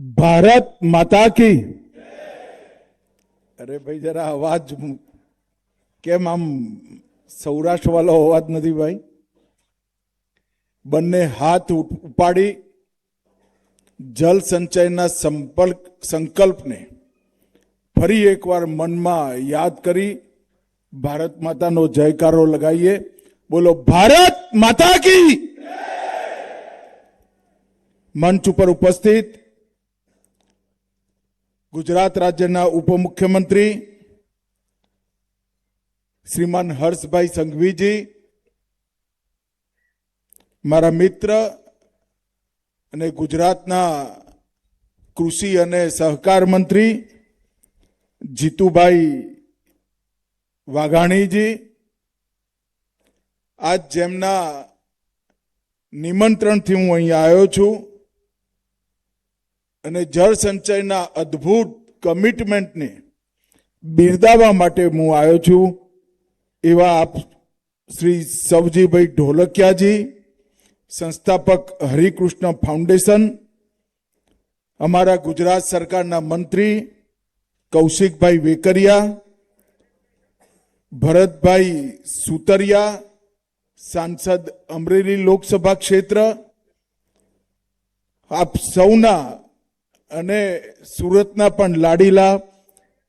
भारत माता की। अरे भाई जरा अवाज केम आम सौराष्ट्र वालो अवाज नहीं भाई। बन्ने हाथ उपाड़ी जल संचयना संकल्प ने फरी एक बार मन में याद करी भारत माता नो जयकारो लगाइए। बोलो भारत माता की। मंच पर उपस्थित गुजरात राज्यना उपमुख्यमंत्री श्रीमान हर्षभाई संघवीजी, मारा मित्र अने गुजरातना कृषि अने सहकार मंत्री जीतुभाई वाघाणीजी, आज जेमना निमंत्रण थी हूँ अहीं आयो छूं અને જળ સંચયના અદ્ભુત કમિટમેન્ટને બિરદાવવા માટે હું આવ્યો છું। એવા આપ શ્રી સવજીભાઈ ઢોલકિયાજી, સંસ્થાપક હરિકૃષ્ણ ફાઉન્ડેશન, અમારા ગુજરાત સરકારના મંત્રી કૌશિકભાઈ વેકરિયા, ભરતભાઈ સુતરિયા, સાંસદ અમરેલી લોકસભા ક્ષેત્ર, આપ સૌના અને સુરતના પણ લાડીલા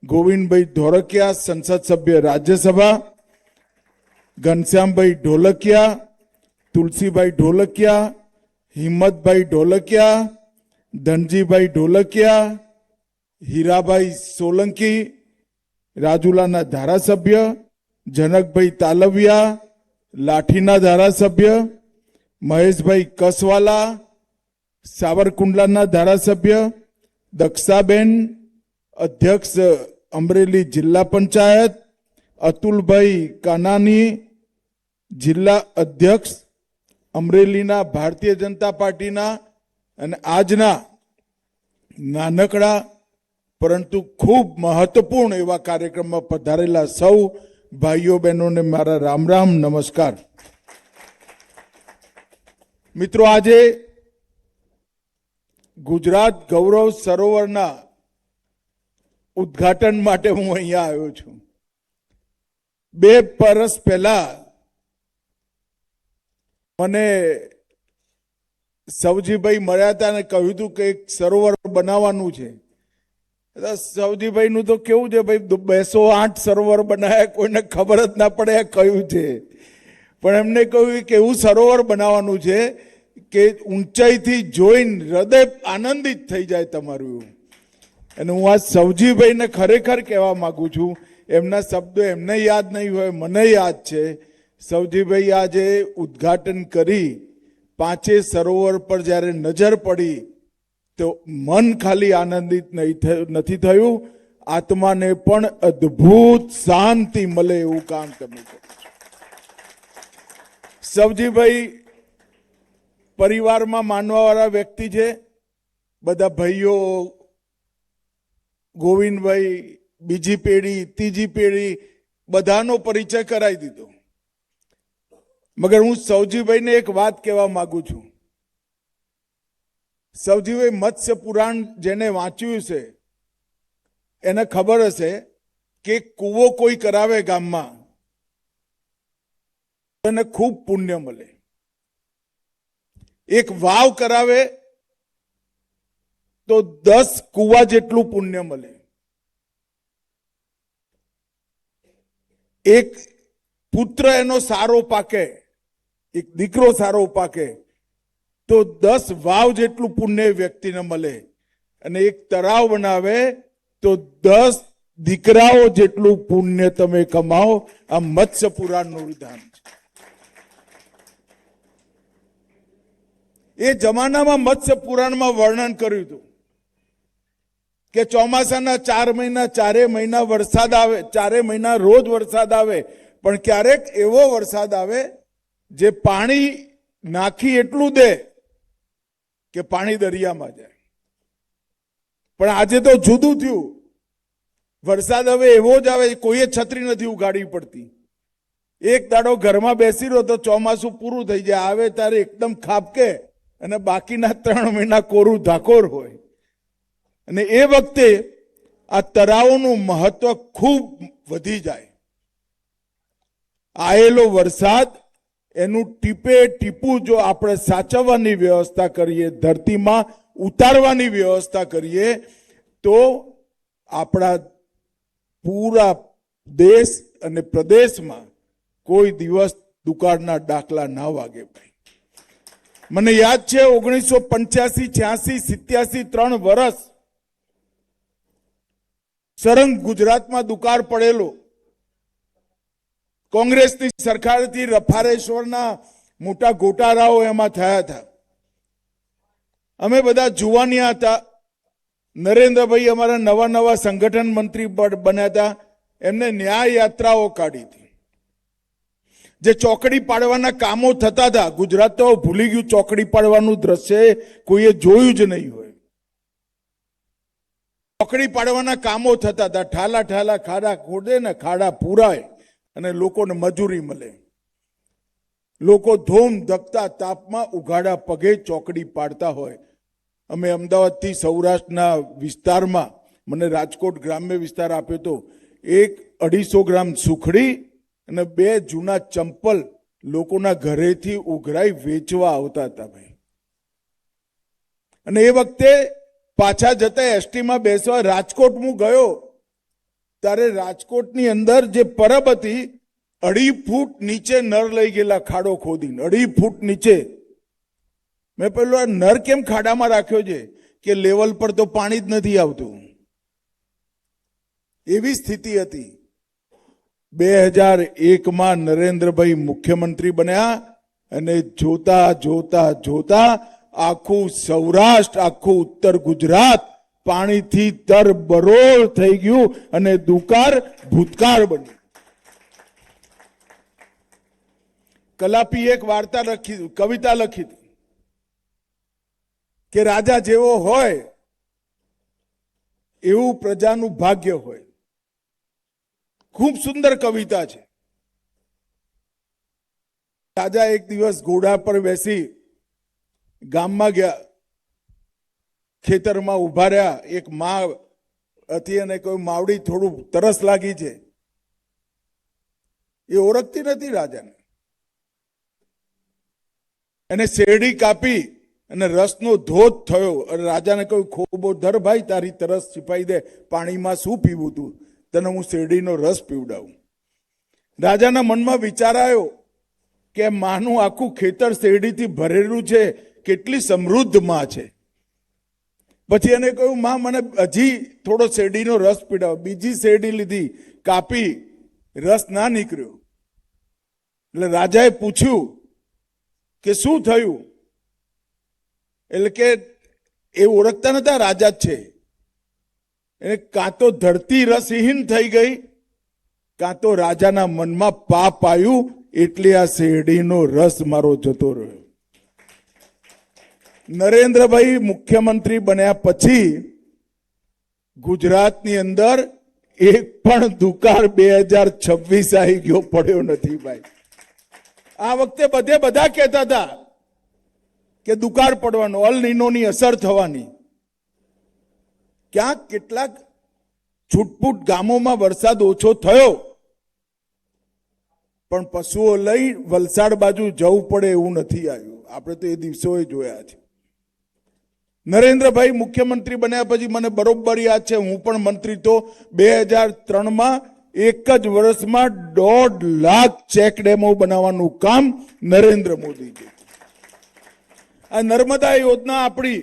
ગોવિંદભાઈ ધોળકિયા, સંસદ સભ્ય રાજ્યસભા, ઘનશ્યામભાઈ ઢોલકિયા, તુલસીભાઈ ઢોલકિયા, હિંમતભાઈ ઢોલકિયા, ધનજીભાઈ ઢોલકિયા, હીરાભાઈ સોલંકી, રાજુલાના ધારાસભ્ય, જનકભાઈ તાલવિયા, લાઠીના ધારાસભ્ય, મહેશભાઈ કસવાલા, સાવરકુંડલાના ધારાસભ્ય, દક્ષાબેન અધ્યક્ષ અમરેલી જિલ્લા પંચાયત, અતુલભાઈ કાનાની જિલ્લા અધ્યક્ષ અમરેલીના ભારતીય જનતા પાર્ટીના, અને આજના નાનકડા પરંતુ ખૂબ મહત્વપૂર્ણ એવા કાર્યક્રમમાં પધારેલા સૌ ભાઈઓ બહેનોને મારા રામ રામ નમસ્કાર। મિત્રો, આજે गुजरात गौरव सरोवरना उद्घाटन माटे हूँ अहींया आव्यो छुं। 2 वर्ष पहला मने सवजीभाई मळ्या हता ने कह्युं हतुं के एक सरोवर बनाववानुं छे। सवजीभाई नुं तो केवुं छे भाई 208 सरोवर बनाया, कोईने खबर ज ना पड़े कयुं छे, पण एमणे कह्युं के एवुं सरोवर बनाववानुं छे કે ઊંચાઈથી જોઈને હૃદય આનંદિત થઈ જાય તમારું। અને હું આ સવજીભાઈને ખરેખર કહેવા માંગુ છું, એમના શબ્દો એમને યાદ નહીં હોય, મને યાદ છે। સવજીભાઈ આજે ઉદ્ઘાટન કરી 5 સરોવર પર જ્યારે નજર પડી તો મન ખાલી આનંદિત નથી થયું, આત્માને પણ અદ્ભુત શાંતિ મળે એવું કામ તમે કરો। સવજીભાઈ परिवार में मानवा वाला व्यक्ति है। बधा भाईओ गोविंद भाई बीजी पेढ़ी तीजी पेढ़ी बधानो परिचय कराई दीधो। मगर हूँ सवजीभाई ने एक बात कहवा मांगू छू। सवजीभाई मत्स्य पुराण जेने वांच्यु छे एने खबर हशे के कूवो कोई करावे गाम में तने खूब पुण्य मळे, एक वाव करावे तो 10 कुआ जेटलू पुण्य मळे, एक पुत्र एनो सारो पाके, एक दीकरो सारो पाके तो 10 वाव जेटलू पुण्य व्यक्ति ने मळे, अने एक तराव बनावे तो 10 दीकराओ जेटलू पुण्य तमे कमाओ। आ मत्स्य पुराण नु विधान छे। ए जमाना में मत्स्य पुराण में वर्णन कर्यु हतुं के चौमासाना 4 महीना 4 महीना वरसाद आवे, 4 महीना रोज वरसाद आवे, पण क्यारेक एवो वरसाद आवे जे पाणी नाखी एटलुं दे के पाणी दरिया में जाए। पण आजे तो जुदुं थयुं, वरसाद हवे एवो ज आवे, कोईए छतरी नथी उगाडवी पड़ती। एक दाड़ो घरमां बेसी रहो तो चौमासुं पूरुं थई जाय, आवे त्यारे एकदम खाबके અને બાકીના 3 મહિના કોરું ધાકોર હોય। અને એ વખતે આ તળાવોનું મહત્વ ખૂબ વધી જાય. આયેલો વરસાદ એનું ટીપે ટીપું જો આપણે સાચવવાની વ્યવસ્થા કરીએ, ધરતીમાં ઉતારવાની વ્યવસ્થા કરીએ, તો આપણા પૂરા દેશ અને પ્રદેશમાં કોઈ દિવસ દુકાળના ડાકલા ના વાગે. ભાઈ, મને યાદ છે 1985, 86, 87 3 વર્ષ સરંગ ગુજરાતમાં દુકાળ પડેલો. કોંગ્રેસની સરકારથી રફારેશ્વરના મોટા ગોટાળાઓ એમાં થયા હતા. અમે બધા જુવાનિયા હતા. નરેન્દ્રભાઈ અમારા નવા નવા સંગઠન મંત્રી બન્યા હતા. એમને ન્યાય યાત્રાઓ કાઢી હતી. જે ચોકડી પાડવાના કામો થતા હતા, ગુજરાત તો ભૂલી ગયું ચોકડી પાડવાનું દ્રશ્ય કોઈએ જોયું જ નહીં હોય. ચોકડી પાડવાના કામો થતા હતા. ઠાલા ઠાલા ખાડા ખોદે ને ખાડા પૂરાય અને લોકોને મજૂરી મળે. લોકો ધૂમ ધકતા તાપમાં ઉઘાડા પગે ચોકડી પાડતા હોય. અમે અમદાવાદથી સૌરાષ્ટ્રના વિસ્તારમાં, મને રાજકોટ ગ્રામ્ય વિસ્તાર આપ્યો તો, 1-250 ગ્રામ સુખડી અને 2 જૂના ચંપલ લોકોના ઘરેથી ઉઘરાઈ વેચવા આવતા હતા. ભાઈ, અને એ વખતે પાછા જતા એસટીમાં બેસવા રાજકોટ હું ગયો ત્યારે રાજકોટની અંદર જે પરબ હતી, 2.5 ફૂટ નીચે નર લઈ ગયેલા ખાડો ખોદીને. 2.5 ફૂટ નીચે. મેં પેલો આ નર કેમ ખાડામાં રાખ્યો છે? કે લેવલ પર તો પાણી જ નથી આવતું. એવી સ્થિતિ હતી. 2001માં નરેન્દ્રભાઈ મુખ્યમંત્રી બન્યા અને જોતા જોતા જોતા આખું સૌરાષ્ટ્ર, આખું ઉત્તર ગુજરાત પાણીથી તરબરોળ થઈ ગયું અને દુકાળ ભૂતકાળ બન્યું. કલાપી એક વાર્તા લખી, કવિતા લખી હતી કે રાજા જેવો હોય એવું પ્રજાનું ભાગ્ય હોય. ખૂબ સુંદર કવિતા છે. રાજા એક દિવસ ઘોડા પર બેસી ગામમાં ગયા. ખેતરમાં ઉભા રહ્યા. એક માં હતી અને કોઈ માવડી થોડું તરસ લાગી છે. એ ઓળખતી નથી રાજાને. એને શેરડી કાપી અને રસનો ધોધ થયો. રાજાને કહ્યું, ખોબો ધર ભાઈ, તારી તરસ છીપાઈ દે. પાણીમાં શું પીવું તું? તને હું શેરડીનો રસ પીવડાવું. રાજાના મનમાં વિચાર આવ્યો કે માનું આખું ખેતર શેરડીથી ભરેલું છે, કેટલી સમૃદ્ધ માં છે. પછી એને કહ્યું, માં મને હજી થોડો શેરડીનો રસ પીવડાવો. બીજી શેરડી લીધી, કાપી, રસ ના નીકળ્યો. એટલે રાજાએ પૂછ્યું કે શું થયું? એટલે કે એ ઓળખતા નતા રાજા જ છે. એને કાં તો ધરતી રસહીન થઈ ગઈ, કાં તો રાજાના મનમાં પાપ આવ્યું, એટલે આ શેરડીનો રસ મારો જતો રહ્યો. નરેન્દ્રભાઈ મુખ્યમંત્રી બન્યા પછી ગુજરાતની અંદર એક પણ દુકાળ 2026 આવી ગયો પડ્યો નથી. ભાઈ, આ વખતે બધા કહેતા હતા કે દુકાળ પડવાનો, અલ નીનોની અસર થવાની. ક્યાંક કેટલાક છૂટપૂટ ગામોમાં વરસાદ ઓછો થયો, પણ પશુઓ લઈ વલસાડ બાજુ જવું પડે એવું નથી આવ્યું. આપણે તો એ દિવસોએ જોયા છે. નરેન્દ્રભાઈ મુખ્યમંત્રી બન્યા પછી મને બરોબર યાદ છે, હું પણ મંત્રી તો 2003માં એક જ વર્ષમાં 1.5 લાખ ચેક ડેમો બનાવવાનું કામ નરેન્દ્ર મોદીજી. આ નર્મદા યોજના આપણી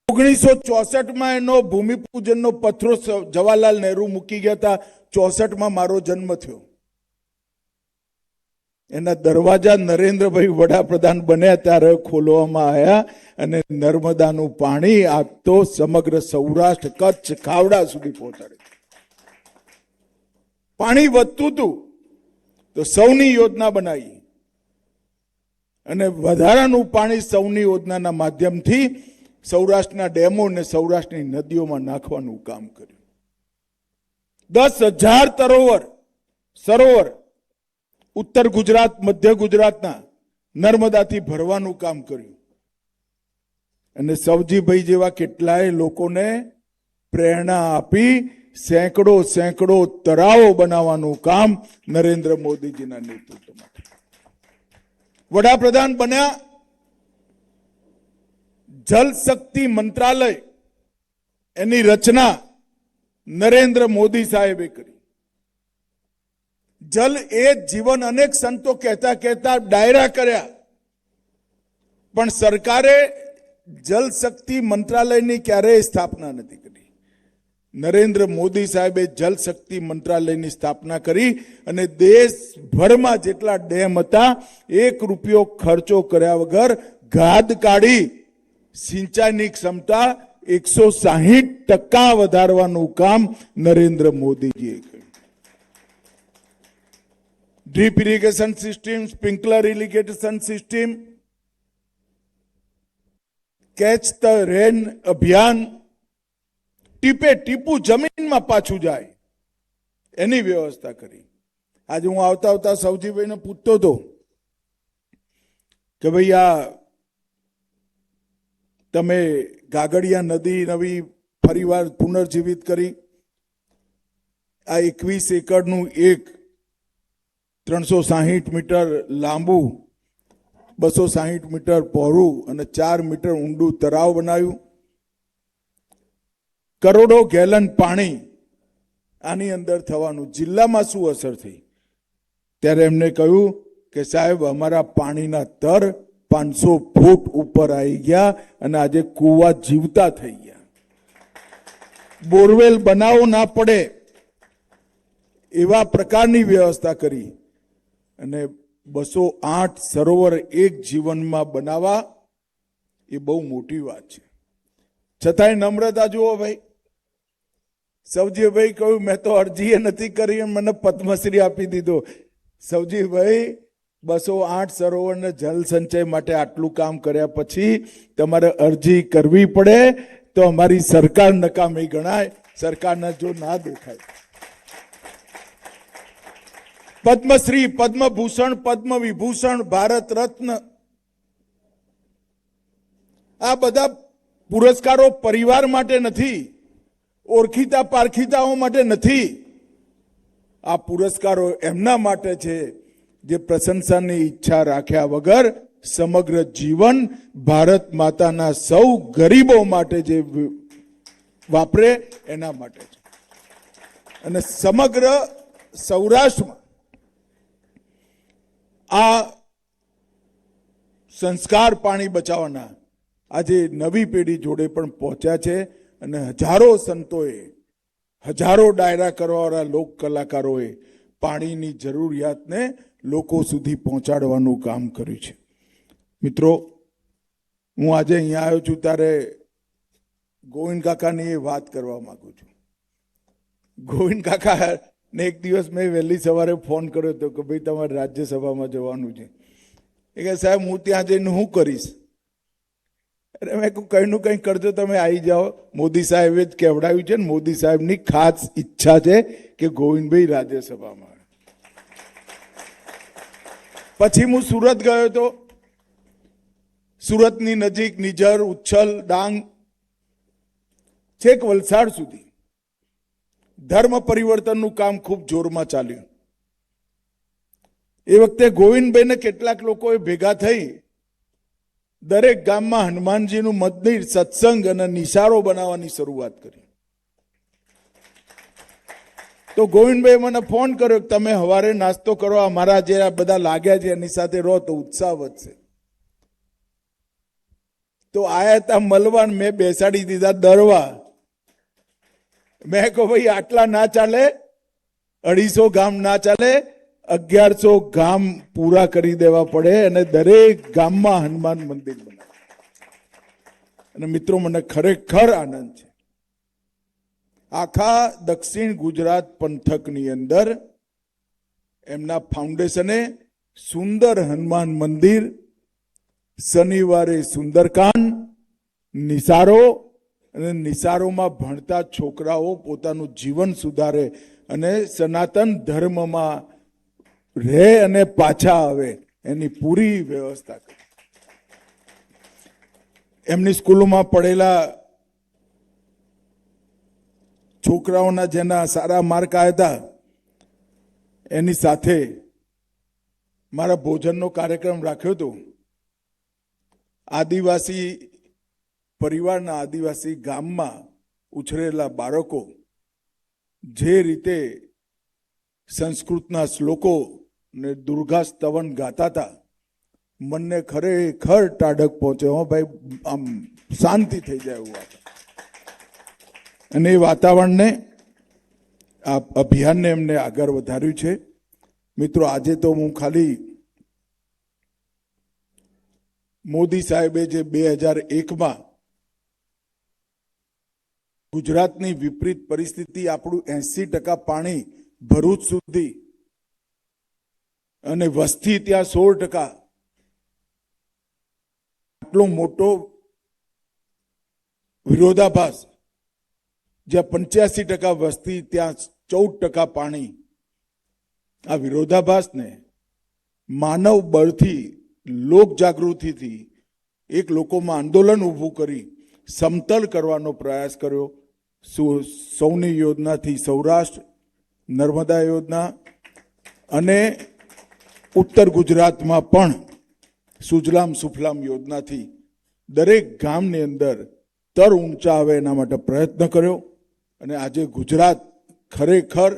1964માં એનો ભૂમિપૂજનનો પથરો જવાહરલાલ નહેરુ મૂકી ગયા હતા. 64માં મારો જન્મ થયો. એના દરવાજા નરેન્દ્રભાઈ વડાપ્રધાન બન્યા ત્યારે ખોલવામાં આવ્યા અને નર્મદાનું પાણી આજ તો સમગ્ર સૌરાષ્ટ્ર, કચ્છ, ખાવડા સુધી પહોંચાડે. પાણી વધતું હતું તો સૌની યોજના બનાવી અને વધારાનું પાણી સૌની યોજનાના માધ્યમથી સૌરાષ્ટ્રના ડેમો અને સૌરાષ્ટ્રની નદીઓમાં નાખવાનું કામ કર્યું. 10,000 સરોવર ઉત્તર ગુજરાત, મધ્ય ગુજરાતના નર્મદાથી ભરવાનું કામ કર્યું. અને સવજીભાઈ જેવા કેટલાય લોકોને પ્રેરણા આપી સેંકડો તળાવો બનાવવાનું કામ નરેન્દ્ર મોદીજીના નેતૃત્વમાં. વડાપ્રધાન બન્યા, જલ શક્તિ મંત્રાલય એની રચના નરેન્દ્ર મોદી સાહેબે કરી. જલ એ જીવન, અનેક સંતો કહેતા કહેતા ડાયરા કર્યા, પણ સરકારે જલ શક્તિ મંત્રાલયની ક્યારેય સ્થાપના નથી કરી. નરેન્દ્ર મોદી સાહેબે જલ શક્તિ મંત્રાલયની સ્થાપના કરી અને દેશભરમાં જેટલા ડેમ હતા 1 રૂપિયો ખર્ચો કર્યા વગર ગાદ કાઢી સિંચાઈની ક્ષમતા 160% વધારવાનું કામ નરેન્દ્ર મોદીજીએ કર્યું. Drip irrigation system, sprinkler irrigation system, catch the rain અભિયાન, ટીપે ટીપું જમીનમાં પાછું જાય એની વ્યવસ્થા કરી. આજે હું આવતા આવતા સવજીભાઈને પૂછતો હતો કે ભાઈ આ તમે ગાગડિયા નદી નવી ફરીવાર પુનર્જીવિત કરી, આ 21 એકરનું એક 360 મીટર લાંબુ 260 મીટર પહોળું અને 4 મીટર ઊંડું તળાવ બનાવ્યું, કરોડો ગેલન પાણી આની અંદર થવાનું, જિલ્લામાં શું અસર થઈ? ત્યારે એમને કહ્યું કે સાહેબ અમારા પાણીના તર 500 ફૂટ ઉપર આવી ગયા અને આજે કૂવા જીવતા થઈ ગયા. બોરવેલ બનાવવો ના પડે એવા પ્રકારની વ્યવસ્થા કરી અને 208 સરોવર એક જીવનમાં બનાવવા એ બહુ મોટી વાત છે. છતાંય નમ્રતા જુઓ ભાઈ. સવજીભાઈ કહ્યું મેં તો અરજી નથી કરી, મને પદ્મશ્રી આપી દીધો. સવજીભાઈ 208 સરોવરને જલ સંચય માટે આટલું કામ કર્યા પછી તમારે અરજી કરવી પડે તો અમારી સરકાર નકામી ગણાય, સરકારના જો ના દેખાય. પદ્મશ્રી, પદ્મભૂષણ, પદ્મ વિભૂષણ, ભારત રત્ન, આ બધા પુરસ્કારો પરિવાર માટે નથી, ઓળખીતા પારખીતાઓ માટે નથી. આ પુરસ્કારો એમના માટે છે જે પ્રશંસાની ઈચ્છા રાખ્યા વગર સમગ્ર જીવન ભારત માતાના સૌ ગરીબો માટે જે વાપરે એના માટે છે. અને સમગ્ર સૌરાષ્ટ્રમાં આ સંસ્કાર પાણી બચાવવાના આજે નવી પેઢી જોડે પણ પહોંચ્યા છે અને હજારો સંતોએ, હજારો ડાયરા કરવાવાળા લોક કલાકારોએ પાણીની જરૂરિયાતને લોકો સુધી પહોંચાડવાનું કામ કર્યું છે. મિત્રો, હું આજે અહીંયા આવ્યો છું ત્યારે ગોવિંદ કાકાની એ વાત કરવા માંગુ છું. ગોવિંદ કાકાને એક દિવસ મેં વહેલી સવારે ફોન કર્યો હતો કે ભાઈ તમારે રાજ્યસભામાં જવાનું છે. એ કહે સાહેબ હું ત્યાં જઈને શું કરીશ? અરે મેં કંઈનું કંઈ કરજો, તમે આવી જાઓ. મોદી સાહેબે જ કહેવડાવ્યું છે ને, મોદી સાહેબની ખાસ ઈચ્છા છે કે ગોવિંદભાઈ રાજ્યસભામાં. પછી હું સુરત ગયો હતો. સુરતની નજીક નિઝર, ઉચ્છલ, ડાંગ, છેક વલસાડ સુધી ધર્મ પરિવર્તનનું કામ ખૂબ જોરમાં ચાલ્યું. એ વખતે ગોવિંદભાઈને કેટલાક લોકોએ ભેગા થઈ દરેક ગામમાં હનુમાનજીનું મંદિર, સત્સંગ અને નિશાળો બનાવવાની શરૂઆત કરી. તો ગોવિંદભાઈ મને ફોન કર્યો કે તમે સવારે નાસ્તો કરો, અમારા જે બધા લાગ્યા છે એની સાથે રહો તો ઉત્સાહ વધશે. તો આયા હતા મલવાન, મેં બેસાડી દીધા દરવા. મેં કહું ભાઈ આટલા ના ચાલે, 250 ગામ ના ચાલે, 1100 ગામ પૂરા કરી દેવા પડે અને દરેક ગામમાં હનુમાન મંદિર બનાવે. અને મિત્રો, મને ખરેખર આનંદ છે. આખા દક્ષિણ ગુજરાત પંથકની અંદર એમના ફાઉન્ડેશને સુંદર હનુમાન મંદિર, શનિવારે સુંદરકાંડ, નિસારો અને નિસારોમાં ભણતા છોકરાઓ પોતાનું જીવન સુધારે અને સનાતન ધર્મમાં રહે અને પાછા આવે એની પૂરી વ્યવસ્થા કરી. એમની સ્કૂલોમાં પડેલા છોકરાઓના જેના સારા માર્ક આવ્યા હતા એની સાથે મારા ભોજનનો કાર્યક્રમ રાખ્યો હતો. આદિવાસી પરિવારના આદિવાસી ગામમાં ઉછરેલા બાળકો જે રીતે સંસ્કૃતના શ્લોકો ને દુર્ગા સ્તવન ગાતા હતા, મનને ખરેખર ટાઢક પહોંચે. હો ભાઈ, આમ શાંતિ થઈ જાય એવું વાત. અને એ વાતાવરણને, આ અભિયાનને એમને આગળ વધાર્યું છે. મિત્રો, આજે તો હું ખાલી મોદી સાહેબે જે 2001માં ગુજરાતની વિપરીત પરિસ્થિતિ, આપણું 80% પાણી ભરૂચ સુધી અને વસ્તી ત્યાં 16%, આટલો મોટો વિરોધાભાસ, જ્યાં 85% વસ્તી ત્યાં 14% પાણી, આ વિરોધાભાસને માનવ બળથી, લોક જાગૃતિથી એક લોકોમાં આંદોલન ઊભું કરી સમતલ કરવાનો પ્રયાસ કર્યો. સૌની યોજનાથી સૌરાષ્ટ્ર, નર્મદા યોજના અને ઉત્તર ગુજરાતમાં પણ સુજલામ સુફલામ યોજનાથી દરેક ગામની અંદર તર ઊંચા આવે એના માટે પ્રયત્ન કર્યો. અને આજે ગુજરાત ખરેખર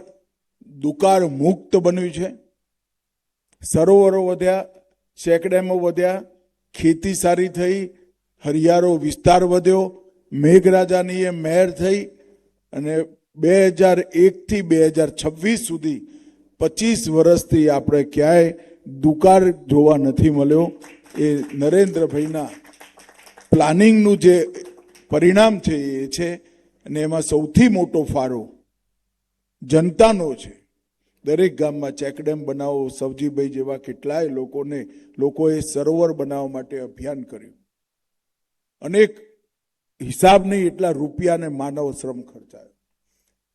દુકાળ મુક્ત બન્યું છે. સરોવરો વધ્યા, ચેકડેમો વધ્યા, ખેતી સારી થઈ, હરિયાળો વિસ્તાર વધ્યો, મેઘરાજાની એ મહેર થઈ. અને 2001થી 2026 સુધી 25 વર્ષથી આપણે ક્યાંય દુકાળ જોવા નથી મળ્યો. એ નરેન્દ્રભાઈના પ્લાનિંગનું જે પરિણામ છે એ છે. અને એમાં સૌથી મોટો ફાળો જનતાનો છે. દરેક ગામમાં ચેકડેમ બનાવો, સવજીભાઈ જેવા કેટલાય લોકોએ સરોવર બનાવવા માટે અભિયાન કર્યું. અનેક હિસાબ નહીં એટલા રૂપિયા ને માનવ શ્રમ ખર્ચાયો.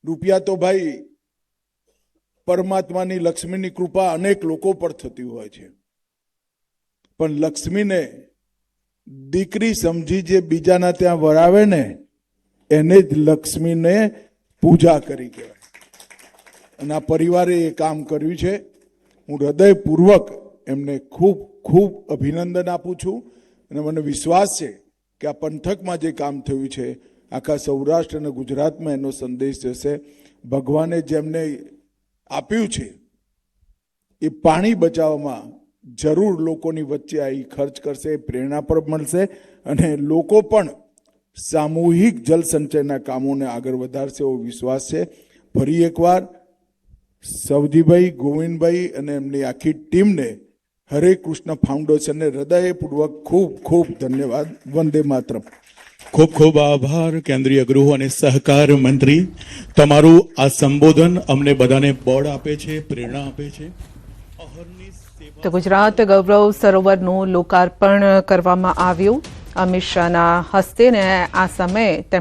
રૂપિયા તો ભાઈ પરમાત્માની, લક્ષ્મીની કૃપા અનેક લોકો પર થતી હોય છે, પણ લક્ષ્મીને દીકરી સમજી જે બીજાના ત્યાં વરાવે ને એને જ લક્ષ્મીને પૂજા કરી કહેવાય. અને આ પરિવારે એ કામ કર્યું છે. હું હૃદયપૂર્વક એમને ખૂબ ખૂબ અભિનંદન આપું છું. અને મને વિશ્વાસ છે કે આ પંથકમાં જે કામ થયું છે આખા સૌરાષ્ટ્ર અને ગુજરાતમાં એનો સંદેશ જશે. ભગવાને જેમને આપ્યું છે એ પાણી બચાવવામાં જરૂર લોકોની વચ્ચે આવી ખર્ચ કરશે, પ્રેરણા પર મળશે. અને લોકો પણ સામૂહિક જલ સંચયના કામોને આગળ વધારશે એવો વિશ્વાસ છે. ફરી એકવાર સવજીભાઈ, ગોવિંદભાઈ અને એમની આખી ટીમને, હરે કૃષ્ણ ફાઉન્ડેશનને હૃદયપૂર્વક ખૂબ ખૂબ ધન્યવાદ. વંદે માતરમ. ખૂબ ખૂબ આભાર કેન્દ્રીય ગૃહ અને સહકાર મંત્રી. તમારું આ સંબોધન અમને બધાને બળ આપે છે, પ્રેરણા આપે છે. તો ગુજરાત ગૌરવ સરોવરનું લોકાર્પણ કરવામાં આવ્યું અમિત શાહના હસ્તે, ને આ સમયે